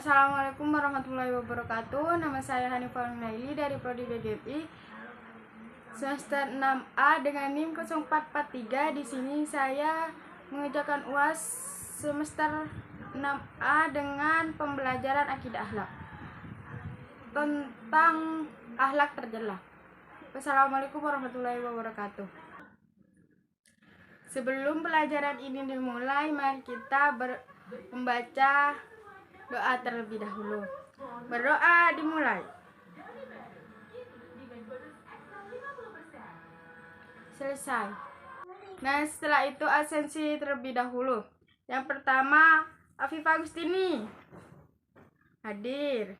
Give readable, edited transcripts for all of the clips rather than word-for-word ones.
Assalamualaikum warahmatullahi wabarakatuh. Nama saya Hanifah Naili dari Prodi BGPI semester 6A dengan NIM 0443. Di sini saya mengerjakan UAS semester 6A dengan pembelajaran akidah akhlak tentang akhlak tercela. Wassalamualaikum warahmatullahi wabarakatuh. Sebelum pelajaran ini dimulai, mari kita membaca doa terlebih dahulu. Berdoa dimulai. Selesai. Nah, setelah itu absensi terlebih dahulu. Yang pertama, Afifah Agustini hadir.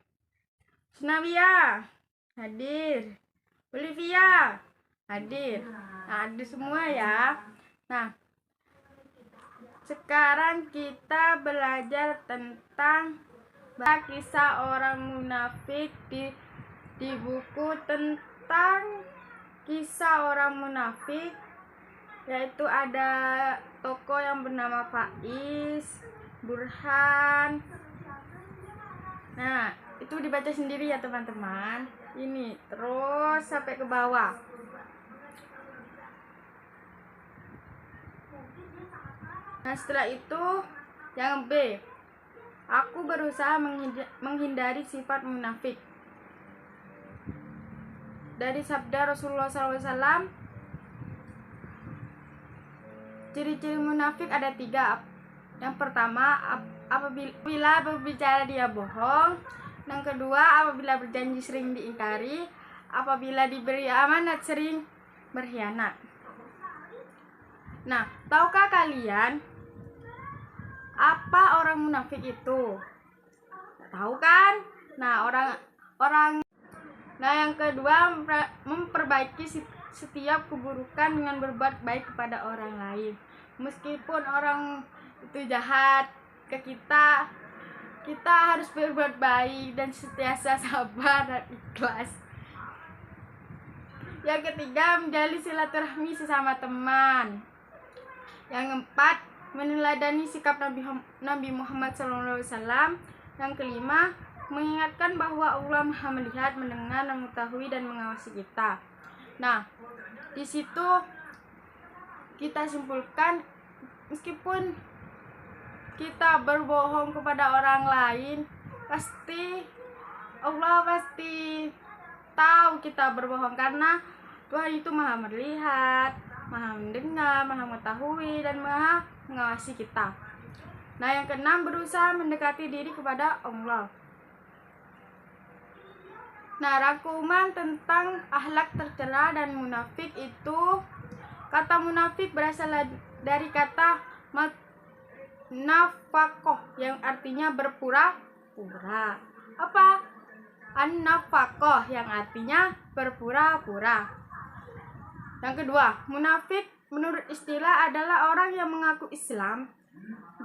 Sunawia hadir. Olivia hadir. Nah, hadir semua ya. Nah, sekarang kita belajar tentang kisah orang munafik di buku tentang kisah orang munafik, yaitu ada tokoh yang bernama Faiz, Burhan. Nah, itu dibaca sendiri ya teman-teman. Ini terus sampai ke bawah. Nah, setelah itu yang B, aku berusaha menghindari sifat munafik. Dari sabda Rasulullah SAW, ciri-ciri munafik ada 3. Yang pertama, apabila berbicara dia bohong. Yang kedua, apabila berjanji sering diingkari. Apabila diberi amanat sering berkhianat. Nah, tahukah kalian apa orang munafik itu? Tahu kan? Nah, yang kedua, memperbaiki setiap keburukan dengan berbuat baik kepada orang lain. Meskipun orang itu jahat ke kita, kita harus berbuat baik dan sentiasa sabar dan ikhlas. Yang ketiga, menjalin silaturahmi sesama teman. Yang keempat, meneladani sikap Nabi Muhammad SAW. Yang kelima, mengingatkan bahwa Allah Maha melihat, mendengar, mengetahui dan mengawasi kita. Nah, di situ kita simpulkan, meskipun kita berbohong kepada orang lain, Allah pasti tahu kita berbohong, karena Tuhan itu Maha melihat, Maha mendengar, Maha mengetahui dan Maha mengawasi kita. Nah, yang keenam, berusaha mendekati diri kepada Allah. Nah, rangkuman tentang akhlak tercela dan munafik itu, kata munafik berasal dari kata nafakoh yang artinya berpura-pura. Apa? An-nafakoh yang artinya berpura-pura. Yang kedua, munafik menurut istilah adalah orang yang mengaku Islam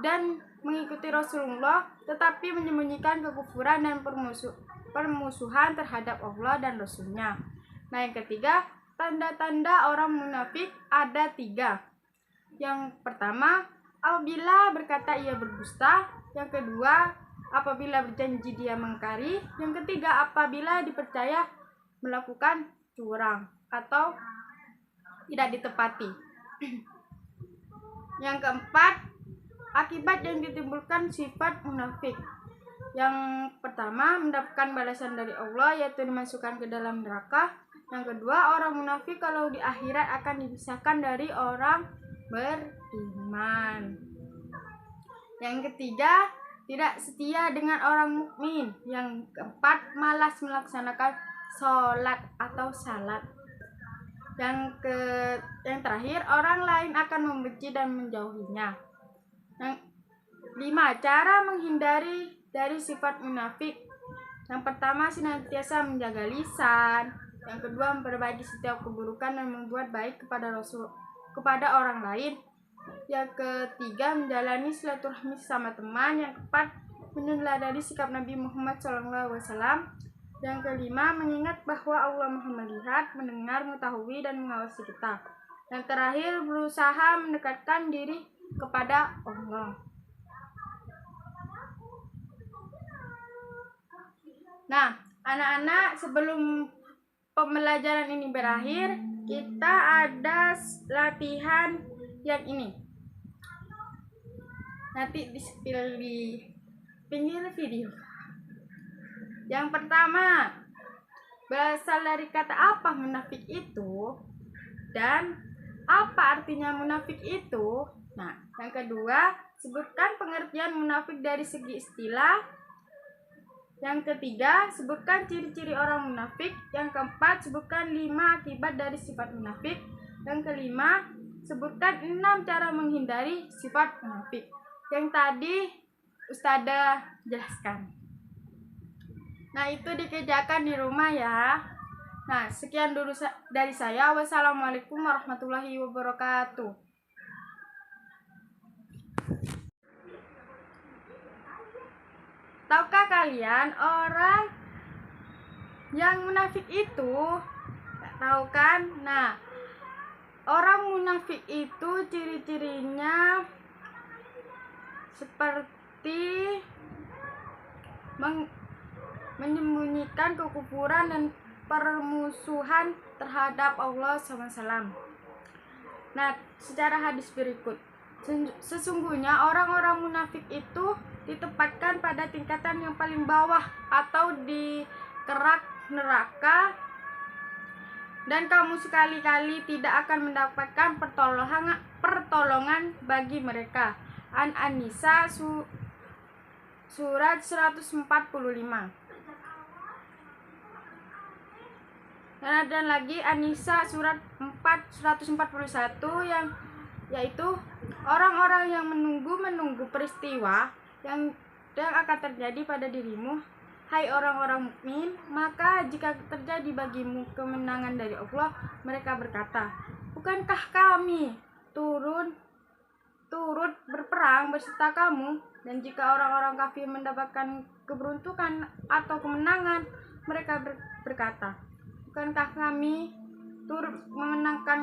dan mengikuti Rasulullah, tetapi menyembunyikan kekufuran dan permusuhan terhadap Allah dan Rasulnya. Nah, yang ketiga, tanda-tanda orang munafik ada 3. Yang pertama, apabila berkata ia berdusta. Yang kedua, apabila berjanji dia mengingkari. Yang ketiga, apabila dipercaya melakukan curang atau tidak ditepati. Yang keempat, akibat yang ditimbulkan sifat munafik. Yang pertama, mendapatkan balasan dari Allah, yaitu dimasukkan ke dalam neraka. Yang kedua, orang munafik kalau di akhirat akan dipisahkan dari orang beriman. Yang ketiga, tidak setia dengan orang mukmin. Yang keempat, malas melaksanakan sholat atau salat. Yang terakhir, orang lain akan membenci dan menjauhinya. Yang 5, cara menghindari dari sifat munafik. Yang pertama, senantiasa menjaga lisan. Yang kedua, memperbaiki setiap keburukan dan membuat baik kepada orang lain. Yang ketiga, menjalani silaturahmi sama teman. Yang keempat, meneladani sikap Nabi Muhammad SAW. Yang kelima, mengingat bahwa Allah Maha melihat, mendengar, mengetahui dan mengawasi kita. Yang terakhir, berusaha mendekatkan diri kepada Allah. Nah, anak-anak, sebelum pembelajaran ini berakhir, kita ada latihan yang ini. Nanti di-spill di pinggir video. Yang pertama, berasal dari kata apa munafik itu dan apa artinya munafik itu. Nah, yang kedua, sebutkan pengertian munafik dari segi istilah. Yang ketiga, sebutkan ciri-ciri orang munafik. Yang keempat, sebutkan 5 akibat dari sifat munafik. Yang kelima, sebutkan 6 cara menghindari sifat munafik. Yang tadi Ustadzah jelaskan. Nah, itu dikerjakan di rumah ya. Nah, sekian dulu dari saya. Wassalamualaikum warahmatullahi wabarakatuh. Tahukah kalian orang yang munafik itu? Nggak tahu kan? Nah, orang munafik itu ciri-cirinya seperti menyembunyikan kekufuran dan permusuhan terhadap Allah SWT. Nah, secara hadis berikut, sesungguhnya orang-orang munafik itu ditempatkan pada tingkatan yang paling bawah atau di kerak neraka, dan kamu sekali-kali tidak akan mendapatkan pertolongan bagi mereka. An-Nisa surat 145. Dan lagi An-Nisa surat 141 yang yaitu orang-orang yang menunggu peristiwa yang akan terjadi pada dirimu, hai orang-orang mukmin, maka jika terjadi bagimu kemenangan dari Allah, mereka berkata, bukankah kami turut berperang beserta kamu? Dan jika orang-orang kafir mendapatkan keberuntungan atau kemenangan, mereka berkata, bukankah kami turut memenangkan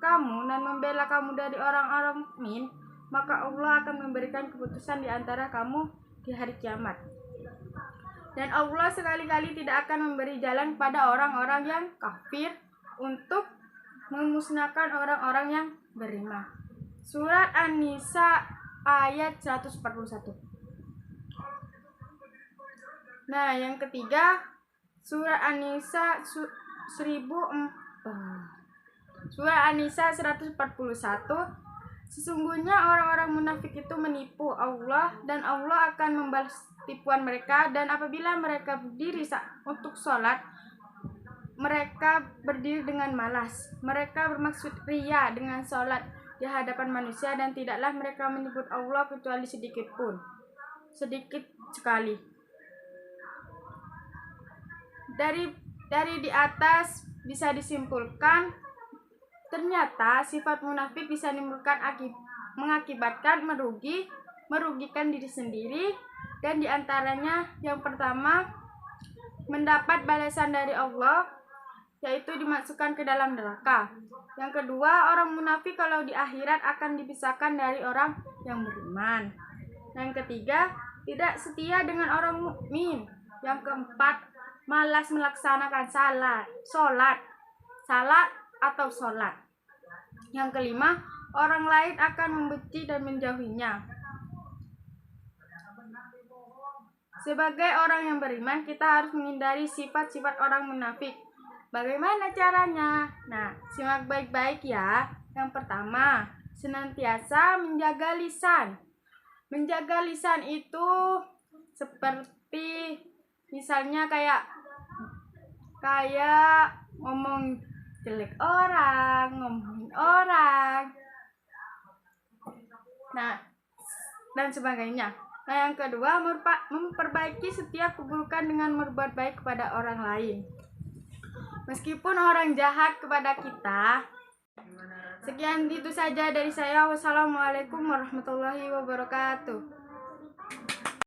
kamu dan membela kamu dari orang-orang mukmin? Maka Allah akan memberikan keputusan di antara kamu di hari kiamat. Dan Allah sekali-kali tidak akan memberi jalan pada orang-orang yang kafir untuk memusnahkan orang-orang yang beriman. Surat An-Nisa ayat 141. Nah, yang ketiga, surat An-Nisa 141. Sesungguhnya orang-orang munafik itu menipu Allah dan Allah akan membalas tipuan mereka, dan apabila mereka berdiri untuk sholat, mereka berdiri dengan malas. Mereka bermaksud ria dengan sholat di hadapan manusia, dan tidaklah mereka menyebut Allah kecuali sedikit sekali. Dari di atas bisa disimpulkan, ternyata sifat munafik bisa mengakibatkan merugikan diri sendiri, dan diantaranya yang pertama, mendapat balasan dari Allah, yaitu dimasukkan ke dalam neraka. Yang kedua, orang munafik kalau di akhirat akan dipisahkan dari orang yang beriman. Yang ketiga, tidak setia dengan orang mukmin. Yang keempat, malas melaksanakan salat. Yang kelima, orang lain akan membenci dan menjauhinya. Sebagai orang yang beriman, kita harus menghindari sifat-sifat orang munafik. Bagaimana caranya? Nah, simak baik-baik ya. Yang pertama, senantiasa menjaga lisan. Menjaga lisan itu seperti misalnya kayak ngomong jelek orang, ngomongin orang, nah, dan sebagainya. Nah, yang kedua, memperbaiki setiap keburukan dengan berbuat baik kepada orang lain, meskipun orang jahat kepada kita. Sekian itu saja dari saya. Wassalamualaikum warahmatullahi wabarakatuh.